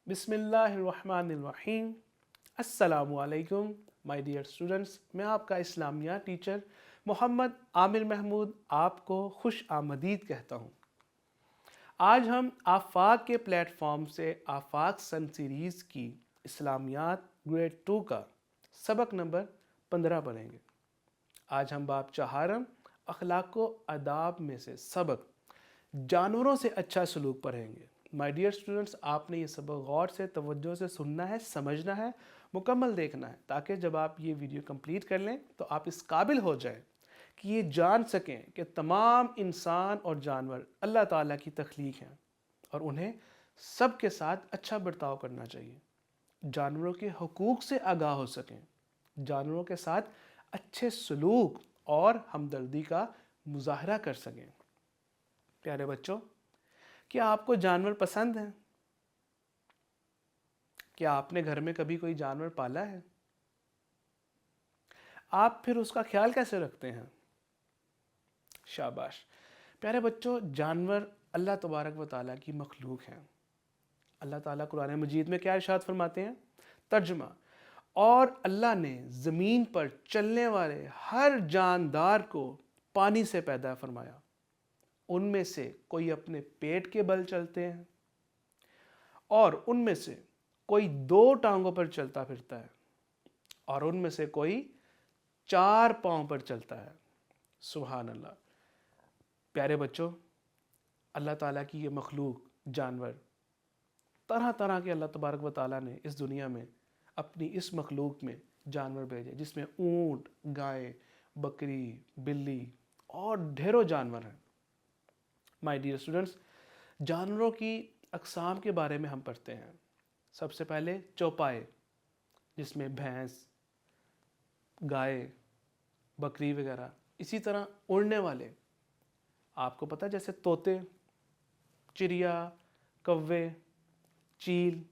بسم اللہ الرحمن الرحیم۔ السلام علیکم مائی ڈیئر اسٹوڈنٹس، میں آپ کا اسلامیہ ٹیچر محمد عامر محمود آپ کو خوش آمدید کہتا ہوں۔ آج ہم آفاق کے پلیٹ فارم سے آفاق سن سیریز کی اسلامیات گریڈ 2 کا سبق نمبر 15 پڑھیں گے۔ آج ہم باب چہارم اخلاق و آداب میں سے سبق جانوروں سے اچھا سلوک پڑھیں گے۔ مائی ڈیئر اسٹوڈنٹس، آپ نے یہ سبق غور سے توجہ سے سننا ہے، سمجھنا ہے، مکمل دیکھنا ہے، تاکہ جب آپ یہ ویڈیو کمپلیٹ کر لیں تو آپ اس قابل ہو جائیں کہ یہ جان سکیں کہ تمام انسان اور جانور اللہ تعالیٰ کی تخلیق ہیں اور انہیں سب کے ساتھ اچھا برتاؤ کرنا چاہیے، جانوروں کے حقوق سے آگاہ ہو سکیں، جانوروں کے ساتھ اچھے سلوک اور ہمدردی کا مظاہرہ کر سکیں۔ پیارے بچوں، کیا آپ کو جانور پسند ہیں؟ کیا آپ نے گھر میں کبھی کوئی جانور پالا ہے؟ آپ پھر اس کا خیال کیسے رکھتے ہیں؟ شاباش۔ پیارے بچوں، جانور اللہ تبارک و تعالیٰ کی مخلوق ہیں۔ اللہ تعالیٰ قرآن مجید میں کیا ارشاد فرماتے ہیں؟ ترجمہ: اور اللہ نے زمین پر چلنے والے ہر جاندار کو پانی سے پیدا فرمایا، ان میں سے کوئی اپنے پیٹ کے بل چلتے ہیں اور ان میں سے کوئی 2 ٹانگوں پر چلتا پھرتا ہے اور ان میں سے کوئی 4 پاؤں پر چلتا ہے۔ سبحان اللہ۔ پیارے بچوں، اللہ تعالیٰ کی یہ مخلوق جانور، طرح طرح کے اللہ تبارک و تعالیٰ نے اس دنیا میں اپنی اس مخلوق میں جانور بھیجے، جس میں اونٹ، گائے، بکری، بلی اور ڈھیروں جانور ہیں۔ مائی ڈیئر اسٹوڈنٹس، جانوروں کی اقسام کے بارے میں ہم پڑھتے ہیں۔ سب سے پہلے چوپائے، جس میں بھینس، گائے، بکری وغیرہ۔ اسی طرح اڑنے والے، آپ کو پتہ جیسے طوطے، چڑیا، کوے، چیل۔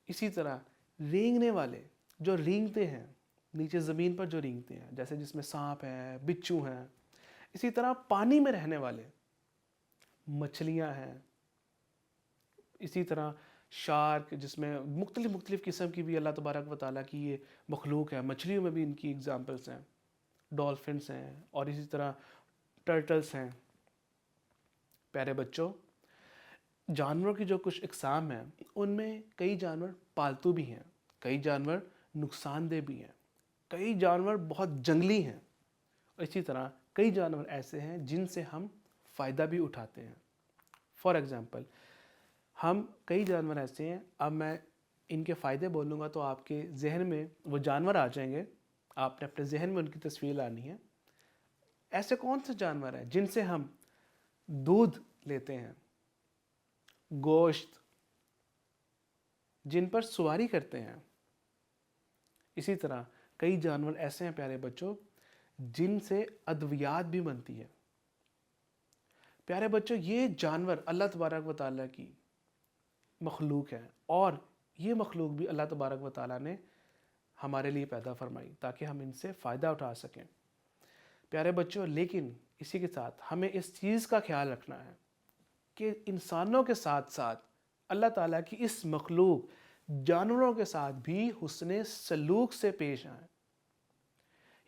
اسی طرح رینگنے والے، جو رینگتے ہیں، نیچے زمین پر جو رینگتے ہیں، جیسے جس میں سانپ ہے، بچھو ہیں۔ اسی طرح پانی میں رہنے والے، مچھلیاں ہیں۔ اسی طرح شارک، جس میں مختلف قسم کی بھی اللہ تبارک و تعالیٰ کی یہ مخلوق ہے۔ مچھلیوں میں بھی ان کی اگزامپلس ہیں، ڈولفنس ہیں اور اسی طرح ٹرٹلس ہیں۔ پیارے بچوں، جانوروں کی جو کچھ اقسام ہیں، ان میں کئی جانور پالتو بھی ہیں، کئی جانور نقصان دہ بھی ہیں، کئی جانور بہت جنگلی ہیں اور اسی طرح کئی جانور ایسے ہیں جن سے ہم فائدہ بھی اٹھاتے ہیں۔ فار ایگزامپل، ہم کئی جانور ایسے ہیں، اب میں ان کے فائدے بولوں گا تو آپ کے ذہن میں وہ جانور آ جائیں گے، آپ نے اپنے ذہن میں ان کی تصویر لانی ہے۔ ایسے کون سے جانور ہیں جن سے ہم دودھ لیتے ہیں، گوشت، جن پر سواری کرتے ہیں؟ اسی طرح کئی جانور ایسے ہیں پیارے بچوں جن سے ادویات بھی بنتی ہے۔ پیارے بچوں، یہ جانور اللہ تبارک و تعالیٰ کی مخلوق ہے اور یہ مخلوق بھی اللہ تبارک و تعالیٰ نے ہمارے لیے پیدا فرمائی تاکہ ہم ان سے فائدہ اٹھا سکیں۔ پیارے بچوں، لیکن اسی کے ساتھ ہمیں اس چیز کا خیال رکھنا ہے کہ انسانوں کے ساتھ ساتھ اللہ تعالیٰ کی اس مخلوق جانوروں کے ساتھ بھی حسن سلوک سے پیش آئیں،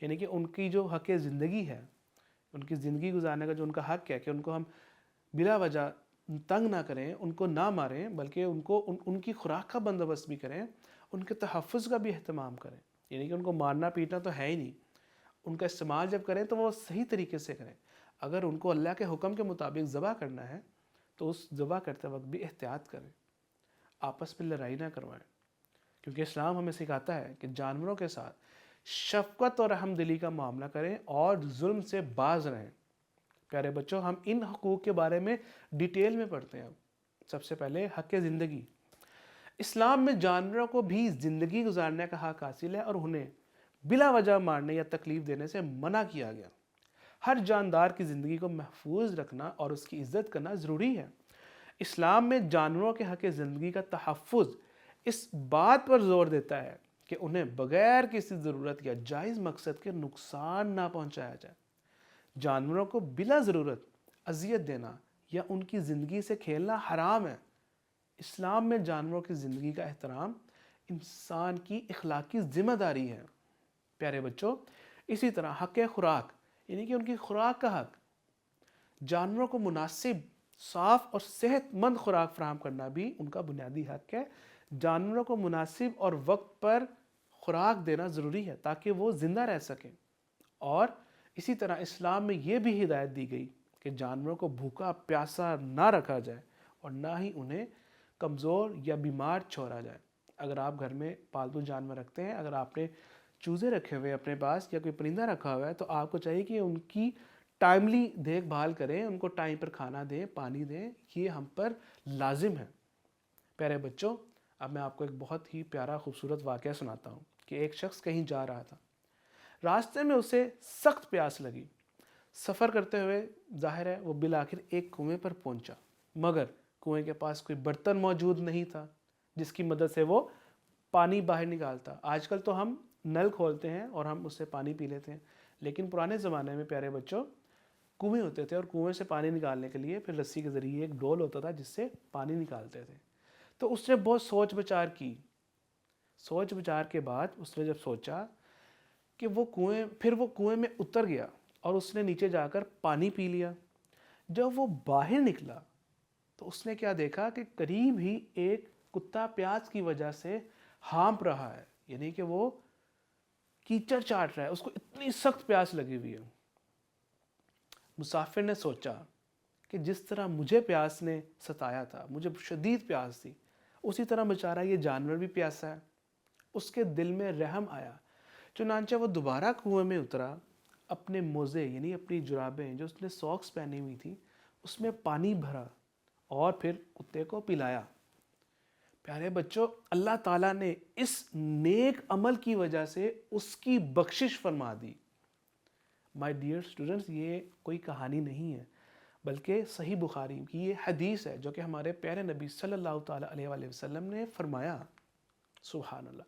یعنی کہ ان کی جو حق زندگی ہے، ان کی زندگی گزارنے کا جو ان کا حق ہے، کہ ان کو ہم بلا وجہ تنگ نہ کریں، ان کو نہ ماریں، بلکہ ان کی خوراک کا بندوبست بھی کریں، ان کے تحفظ کا بھی اہتمام کریں۔ یعنی کہ ان کو مارنا پیٹنا تو ہے ہی نہیں، ان کا استعمال جب کریں تو وہ صحیح طریقے سے کریں۔ اگر ان کو اللہ کے حکم کے مطابق ذبح کرنا ہے تو اس ذبح کرتے وقت بھی احتیاط کریں، آپس میں لڑائی نہ کروائیں، کیونکہ اسلام ہمیں سکھاتا ہے کہ جانوروں کے ساتھ شفقت اور رحم دلی کا معاملہ کریں اور ظلم سے باز رہیں۔ پیارے بچوں، ہم ان حقوق کے بارے میں ڈیٹیل میں پڑھتے ہیں۔ سب سے پہلے حق زندگی۔ اسلام میں جانوروں کو بھی زندگی گزارنے کا حق حاصل ہے اور انہیں بلا وجہ مارنے یا تکلیف دینے سے منع کیا گیا۔ ہر جاندار کی زندگی کو محفوظ رکھنا اور اس کی عزت کرنا ضروری ہے۔ اسلام میں جانوروں کے حق زندگی کا تحفظ اس بات پر زور دیتا ہے کہ انہیں بغیر کسی ضرورت یا جائز مقصد کے نقصان نہ پہنچایا جائے۔ جانوروں کو بلا ضرورت اذیت دینا یا ان کی زندگی سے کھیلنا حرام ہے۔ اسلام میں جانوروں کی زندگی کا احترام انسان کی اخلاقی ذمہ داری ہے۔ پیارے بچوں، اسی طرح حق خوراک یعنی کہ ان کی خوراک کا حق، جانوروں کو مناسب، صاف اور صحت مند خوراک فراہم کرنا بھی ان کا بنیادی حق ہے۔ جانوروں کو مناسب اور وقت پر خوراک دینا ضروری ہے تاکہ وہ زندہ رہ سکیں۔ اور اسی طرح اسلام میں یہ بھی ہدایت دی گئی کہ جانوروں کو بھوکا پیاسا نہ رکھا جائے اور نہ ہی انہیں کمزور یا بیمار چھوڑا جائے۔ اگر آپ گھر میں پالتو جانور رکھتے ہیں، اگر آپ نے چوزے رکھے ہوئے اپنے پاس یا کوئی پرندہ رکھا ہوا ہے، تو آپ کو چاہیے کہ ان کی ٹائملی دیکھ بھال کریں، ان کو ٹائم پر کھانا دیں، پانی دیں، یہ ہم پر لازم ہے۔ پیارے بچوں، اب میں آپ کو ایک بہت ہی پیارا خوبصورت واقعہ سناتا ہوں کہ ایک شخص کہیں جا رہا تھا، راستے میں اسے سخت پیاس لگی۔ سفر کرتے ہوئے ظاہر ہے وہ بالآخر ایک کنویں پر پہنچا، مگر کنویں کے پاس کوئی برتن موجود نہیں تھا جس کی مدد سے وہ پانی باہر نکالتا۔ آج کل تو ہم نل کھولتے ہیں اور ہم اس سے پانی پی لیتے ہیں، لیکن پرانے زمانے میں پیارے بچوں کنویں ہوتے تھے، اور کنویں سے پانی نکالنے کے لیے پھر رسی کے ذریعے ایک ڈول ہوتا تھا جس سے پانی نکالتے تھے۔ تو اس نے بہت سوچ بچار کی۔ سوچ بچار کے بعد اس نے جب سوچا کہ وہ کنویں میں اتر گیا اور اس نے نیچے جا کر پانی پی لیا۔ جب وہ باہر نکلا تو اس نے کیا دیکھا کہ قریب ہی ایک کتا پیاس کی وجہ سے ہانپ رہا ہے، یعنی کہ وہ کیچڑ چاٹ رہا ہے، اس کو اتنی سخت پیاس لگی ہوئی ہے۔ مسافر نے سوچا کہ جس طرح مجھے پیاس نے ستایا تھا، مجھے شدید پیاس تھی، اسی طرح بیچارہ یہ جانور بھی پیاسا ہے۔ اس کے دل میں رحم آیا، چنانچہ وہ دوبارہ کنویں میں اترا، اپنے موزے یعنی اپنی جرابیں جو اس نے ساکس پہنی ہوئی تھی اس میں پانی بھرا اور پھر کتے کو پلایا۔ پیارے بچوں، اللہ تعالیٰ نے اس نیک عمل کی وجہ سے اس کی بخشش فرما دی۔ مائی ڈیئر اسٹوڈنٹس، یہ کوئی کہانی نہیں ہے بلکہ صحیح بخاری کی یہ حدیث ہے جو کہ ہمارے پیارے نبی صلی اللہ تعالیٰ علیہ وآلہ وسلم نے فرمایا۔ سبحان اللہ۔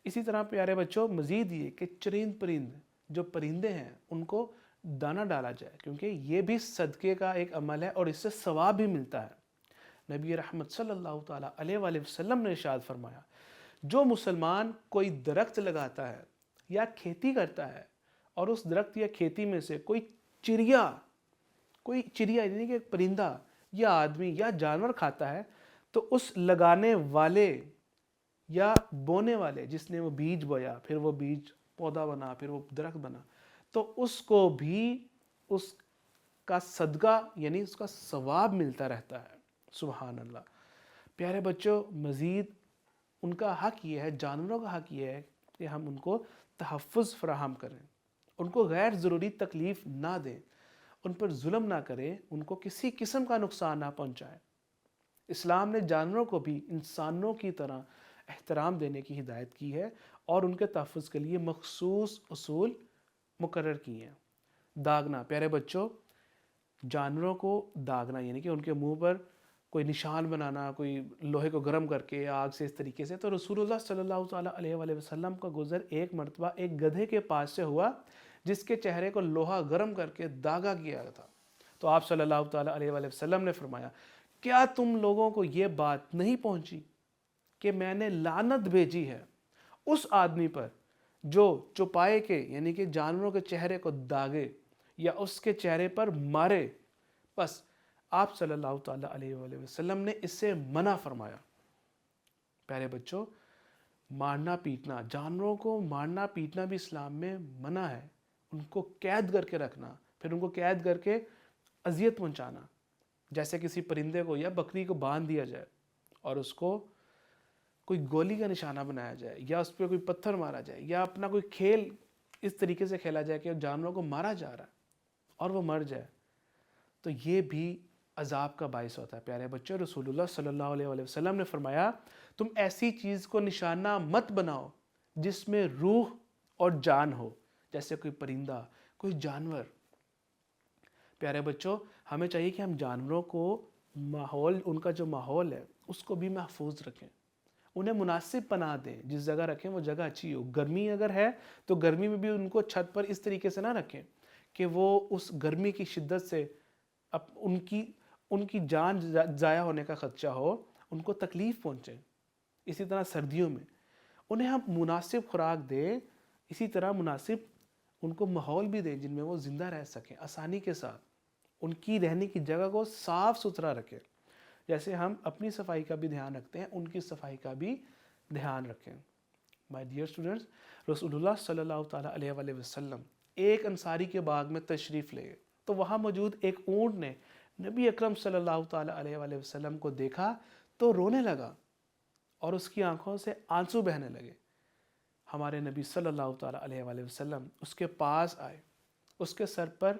اسی طرح پیارے بچوں مزید یہ کہ چرند پرند جو پرندے ہیں ان کو دانہ ڈالا جائے، کیونکہ یہ بھی صدقے کا ایک عمل ہے اور اس سے ثواب بھی ملتا ہے۔ نبی رحمت صلی اللہ تعالیٰ علیہ وآلہ وسلم نے ارشاد فرمایا، جو مسلمان کوئی درخت لگاتا ہے یا کھیتی کرتا ہے اور اس درخت یا کھیتی میں سے کوئی چڑیا یعنی کہ پرندہ یا آدمی یا جانور کھاتا ہے، تو اس لگانے والے یا بونے والے جس نے وہ بیج بویا، پھر وہ بیج پودا بنا، پھر وہ درخت بنا، تو اس کو بھی اس کا صدقہ یعنی اس کا ثواب ملتا رہتا ہے۔ سبحان اللہ۔ پیارے بچوں، مزید ان کا حق یہ ہے، جانوروں کا حق یہ ہے کہ ہم ان کو تحفظ فراہم کریں، ان کو غیر ضروری تکلیف نہ دیں، ان پر ظلم نہ کریں، ان کو کسی قسم کا نقصان نہ پہنچائیں۔ اسلام نے جانوروں کو بھی انسانوں کی طرح احترام دینے کی ہدایت کی ہے اور ان کے تحفظ کے لیے مخصوص اصول مقرر کیے ہیں۔ داغنا، پیارے بچوں، جانوروں کو داغنا یعنی کہ ان کے منہ پر کوئی نشان بنانا، کوئی لوہے کو گرم کر کے آگ سے اس طریقے سے، تو رسول اللہ صلی اللہ تعالیٰ علیہ وآلہ وسلم کا گزر ایک مرتبہ ایک گدھے کے پاس سے ہوا جس کے چہرے کو لوہا گرم کر کے داغا گیا تھا۔ تو آپ صلی اللہ تعالیٰ علیہ وآلہ وسلم نے فرمایا، کیا تم لوگوں کو یہ بات نہیں پہنچی کہ میں نے لعنت بھیجی ہے اس آدمی پر جو چوپائے کے یعنی کہ جانوروں کے چہرے کو داغے یا اس کے چہرے پر مارے؟ بس آپ صلی اللہ تعالیٰ علیہ وآلہ وسلم نے اس سے منع فرمایا۔ پیارے بچوں، مارنا پیٹنا، جانوروں کو مارنا پیٹنا بھی اسلام میں منع ہے۔ ان کو قید کر کے رکھنا، پھر ان کو قید کر کے اذیت پہنچانا، جیسے کسی پرندے کو یا بکری کو باندھ دیا جائے اور اس کو کوئی گولی کا نشانہ بنایا جائے یا اس پہ کوئی پتھر مارا جائے یا اپنا کوئی کھیل اس طریقے سے کھیلا جائے کہ جانوروں کو مارا جا رہا ہے اور وہ مر جائے، تو یہ بھی عذاب کا باعث ہوتا ہے۔ پیارے بچوں، رسول اللہ صلی اللہ علیہ وآلہ وسلم نے فرمایا، تم ایسی چیز کو نشانہ مت بناؤ جس میں روح اور جان ہو، جیسے کوئی پرندہ، کوئی جانور۔ پیارے بچوں، ہمیں چاہیے کہ ہم جانوروں کو ان کا جو ماحول ہے اس کو بھی محفوظ رکھیں، انہیں مناسب پناہ دیں، جس جگہ رکھیں وہ جگہ اچھی ہو۔ گرمی اگر ہے تو گرمی میں بھی ان کو چھت پر اس طریقے سے نہ رکھیں کہ وہ اس گرمی کی شدت سے ان کی جان ضائع ہونے کا خدشہ ہو، ان کو تکلیف پہنچے. اسی طرح سردیوں میں انہیں ہم مناسب خوراک دیں, اسی طرح مناسب ان کو ماحول بھی دیں جن میں وہ زندہ رہ سکیں آسانی کے ساتھ. ان کی رہنے کی جگہ کو صاف ستھرا رکھیں. جیسے ہم اپنی صفائی کا بھی دھیان رکھتے ہیں, ان کی صفائی کا بھی دھیان رکھیں. مائی ڈیئر اسٹوڈنٹس, رسول اللہ صلی اللہ تعالیٰ علیہ وآلہ وسلم ایک انصاری کے باغ میں تشریف لے گئے تو وہاں موجود ایک اونٹ نے نبی اکرم صلی اللہ تعالیٰ علیہ وآلہ وسلم کو دیکھا تو رونے لگا اور اس کی آنکھوں سے آنسو بہنے لگے. ہمارے نبی صلی اللہ تعالیٰ علیہ وآلہ وسلم اس کے پاس آئے, اس کے سر پر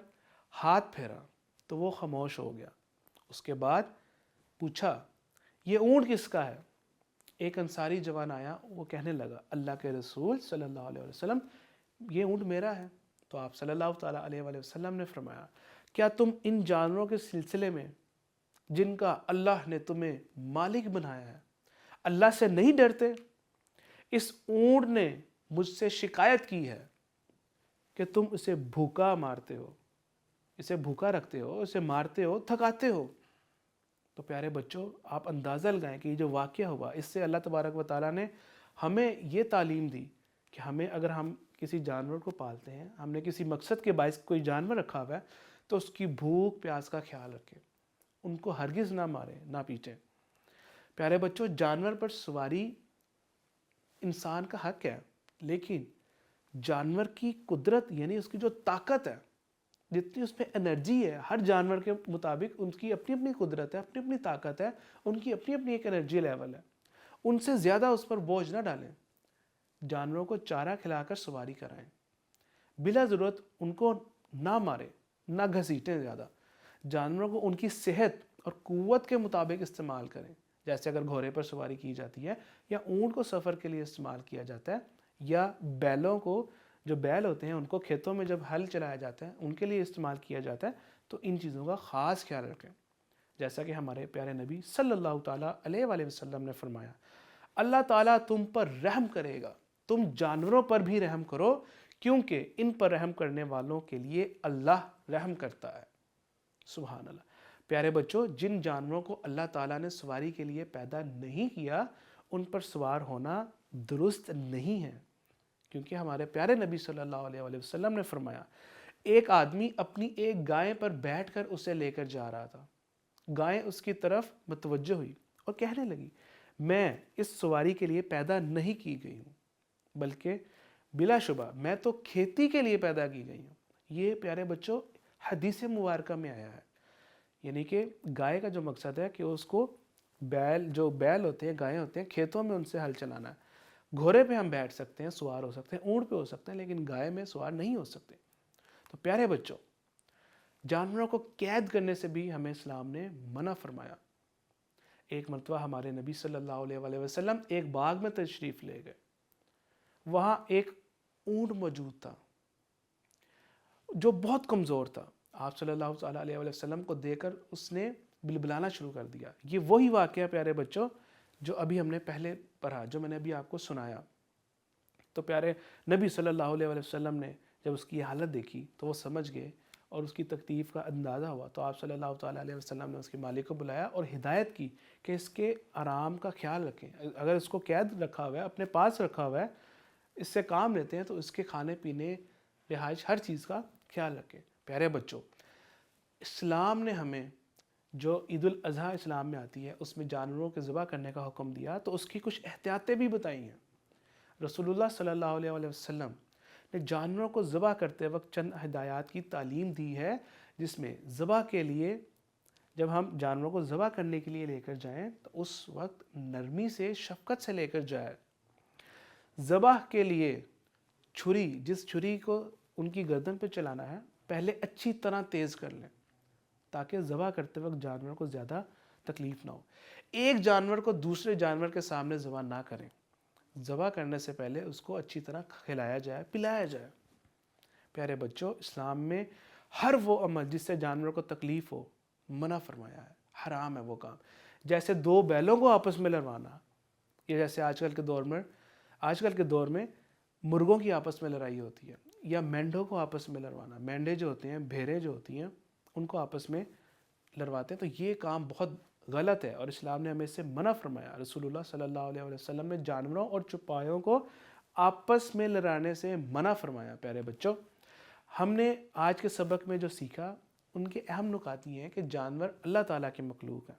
ہاتھ پھیرا تو وہ خاموش ہو گیا. اس کے بعد پوچھا, یہ اونٹ کس کا ہے؟ ایک انصاری جوان آیا, وہ کہنے لگا, اللہ کے رسول صلی اللہ علیہ وسلم یہ اونٹ میرا ہے. تو آپ صلی اللہ تعالیٰ علیہ وآلہ وسلم نے فرمایا, کیا تم ان جانوروں کے سلسلے میں جن کا اللہ نے تمہیں مالک بنایا ہے اللہ سے نہیں ڈرتے؟ اس اونٹ نے مجھ سے شکایت کی ہے کہ تم اسے بھوکا مارتے ہو, اسے بھوکا رکھتے ہو, اسے مارتے ہو, تھکاتے ہو. تو پیارے بچوں, آپ اندازہ لگائیں کہ یہ جو واقعہ ہوا, اس سے اللہ تبارک و تعالیٰ نے ہمیں یہ تعلیم دی کہ ہمیں اگر ہم کسی جانور کو پالتے ہیں, ہم نے کسی مقصد کے باعث کوئی جانور رکھا ہوا ہے, تو اس کی بھوک پیاس کا خیال رکھیں, ان کو ہرگز نہ ماریں, نہ پیٹیں. پیارے بچوں, جانور پر سواری انسان کا حق ہے, لیکن جانور کی قدرت یعنی اس کی جو طاقت ہے, جتنی اس میں انرجی ہے, ہر جانور کے مطابق ان کی اپنی اپنی قدرت ہے, اپنی اپنی طاقت ہے, ان کی اپنی اپنی ایک انرجی لیول ہے. ان سے زیادہ اس پر بوجھ نہ ڈالیں. جانوروں کو چارہ کھلا کر سواری کرائیں, بلا ضرورت ان کو نہ ماریں, نہ گھسیٹیں زیادہ. جانوروں کو ان کی صحت اور قوت کے مطابق استعمال کریں. جیسے اگر گھوڑے پر سواری کی جاتی ہے, یا اونٹ کو سفر کے لیے استعمال کیا جاتا ہے, یا بیلوں کو, جو بیل ہوتے ہیں ان کو کھیتوں میں جب ہل چلایا جاتا ہے ان کے لیے استعمال کیا جاتا ہے, تو ان چیزوں کا خاص خیال رکھیں. جیسا کہ ہمارے پیارے نبی صلی اللہ تعالیٰ علیہ وآلہ وسلم نے فرمایا, اللہ تعالیٰ تم پر رحم کرے گا, تم جانوروں پر بھی رحم کرو, کیونکہ ان پر رحم کرنے والوں کے لیے اللہ رحم کرتا ہے. سبحان اللہ. پیارے بچوں, جن جانوروں کو اللہ تعالیٰ نے سواری کے لیے پیدا نہیں کیا, ان پر سوار ہونا درست نہیں ہے, کیونکہ ہمارے پیارے نبی صلی اللہ علیہ وآلہ وسلم نے فرمایا, ایک آدمی اپنی ایک گائے پر بیٹھ کر اسے لے کر جا رہا تھا. گائے اس کی طرف متوجہ ہوئی اور کہنے لگی, میں اس سواری کے لیے پیدا نہیں کی گئی ہوں, بلکہ بلا شبہ میں تو کھیتی کے لیے پیدا کی گئی ہوں. یہ پیارے بچوں حدیث مبارکہ میں آیا ہے. یعنی کہ گائے کا جو مقصد ہے کہ اس کو جو بیل ہوتے ہیں, گائے ہوتے ہیں, کھیتوں میں ان سے ہل چلانا ہے. گھوڑے پہ ہم بیٹھ سکتے ہیں, سوار ہو سکتے ہیں, اونٹ پہ ہو سکتے ہیں, لیکن گائے میں سوار نہیں ہو سکتے. تو پیارے بچوں, جانوروں کو قید کرنے سے بھی ہمیں اسلام نے منع فرمایا. ایک مرتبہ ہمارے نبی صلی اللہ علیہ وآلہ وسلم ایک باغ میں تشریف لے گئے. وہاں ایک اونٹ موجود تھا جو بہت کمزور تھا. آپ صلی اللہ تعالیٰ علیہ وآلہ وسلم کو دیکھ کر اس نے بلبلانا شروع کر دیا. یہ وہی واقعہ پیارے بچوں جو ابھی ہم نے پہلے پڑھا, جو میں نے ابھی آپ کو سنایا. تو پیارے نبی صلی اللہ علیہ وآلہ وسلم نے جب اس کی حالت دیکھی تو وہ سمجھ گئے اور اس کی تکلیف کا اندازہ ہوا. تو آپ صلی اللہ تعالیٰ علیہ وسلم نے اس کے مالک کو بلایا اور ہدایت کی کہ اس کے آرام کا خیال رکھیں. اگر اس کو قید رکھا ہوا ہے, اپنے پاس رکھا ہوا ہے, اس سے کام لیتے ہیں, تو اس کے کھانے پینے, رہائش, ہر چیز کا خیال رکھیں. پیارے بچوں, اسلام نے ہمیں جو عید الاضحیٰ اسلام میں آتی ہے اس میں جانوروں کے ذبح کرنے کا حکم دیا, تو اس کی کچھ احتیاطیں بھی بتائی ہیں. رسول اللہ صلی اللہ علیہ وآلہ وسلم نے جانوروں کو ذبح کرتے وقت چند ہدایات کی تعلیم دی ہے, جس میں ذبح کے لیے, جب ہم جانوروں کو ذبح کرنے کے لیے لے کر جائیں تو اس وقت نرمی سے, شفقت سے لے کر جائیں. ذبح کے لیے چھری, جس چھری کو ان کی گردن پہ چلانا ہے, پہلے اچھی طرح تیز کر لیں تاکہ ذبح کرتے وقت جانور کو زیادہ تکلیف نہ ہو. ایک جانور کو دوسرے جانور کے سامنے ذبح نہ کریں. ذبح کرنے سے پہلے اس کو اچھی طرح کھلایا جائے, پلایا جائے. پیارے بچوں, اسلام میں ہر وہ عمل جس سے جانور کو تکلیف ہو منع فرمایا ہے, حرام ہے وہ کام. جیسے دو بیلوں کو آپس میں لڑوانا, یا جیسے آج کل کے دور میں مرغوں کی آپس میں لڑائی ہوتی ہے, یا مینڈھوں کو آپس میں لڑوانا. مینڈھے جو ہوتے ہیں, بھیڑیں جو ہوتی ہیں, ان کو آپس میں لڑواتے ہیں. تو یہ کام بہت غلط ہے اور اسلام نے ہمیں اس سے منع فرمایا۔ رسول اللہ صلی اللہ علیہ وسلم نے جانوروں اور چوپایوں کو آپس میں لڑانے سے منع فرمایا۔ پیارے بچوں، ہم نے آج کے سبق میں جو سیکھا ان کے اہم نکات یہ ہیں کہ جانور اللہ تعالیٰ کی مخلوق ہیں،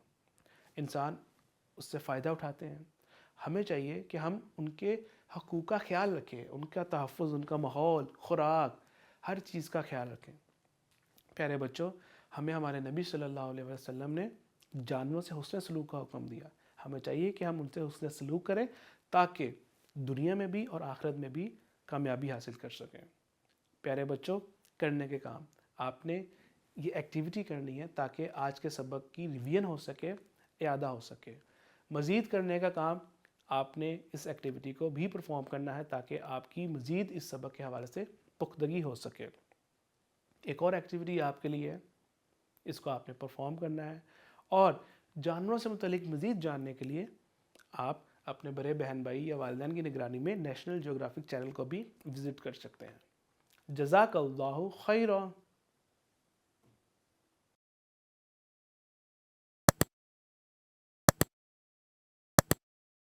انسان اس سے فائدہ اٹھاتے ہیں۔ ہمیں چاہیے کہ ہم ان کے حقوق کا خیال رکھیں، ان کا تحفظ، ان کا ماحول، خوراک، ہر چیز کا خیال رکھیں۔ پیارے بچوں، ہمیں ہمارے نبی صلی اللہ علیہ وسلم نے جانوروں سے حسن سلوک کا حکم دیا۔ ہمیں چاہیے کہ ہم ان سے حسن سلوک کریں تاکہ دنیا میں بھی اور آخرت میں بھی کامیابی حاصل کر سکیں۔ پیارے بچوں، کرنے کے کام، آپ نے یہ ایکٹیویٹی کرنی ہے تاکہ آج کے سبق کی ریویژن ہو سکے، اعادہ ہو سکے۔ مزید کرنے کا کام آپ نے اس ایکٹیویٹی کو بھی پرفارم کرنا ہے تاکہ آپ کی مزید اس سبق کے حوالے سے پختگی ہو سکے۔ ایک اور ایکٹیویٹی آپ کے لیے ہے، اس کو آپ نے پرفارم کرنا ہے، اور جانوروں سے متعلق مزید جاننے کے لیے آپ اپنے بڑے بہن بھائی یا والدین کی نگرانی میں نیشنل جیوگرافک چینل کو بھی وزٹ کر سکتے ہیں۔ جزاک اللہ خیرا۔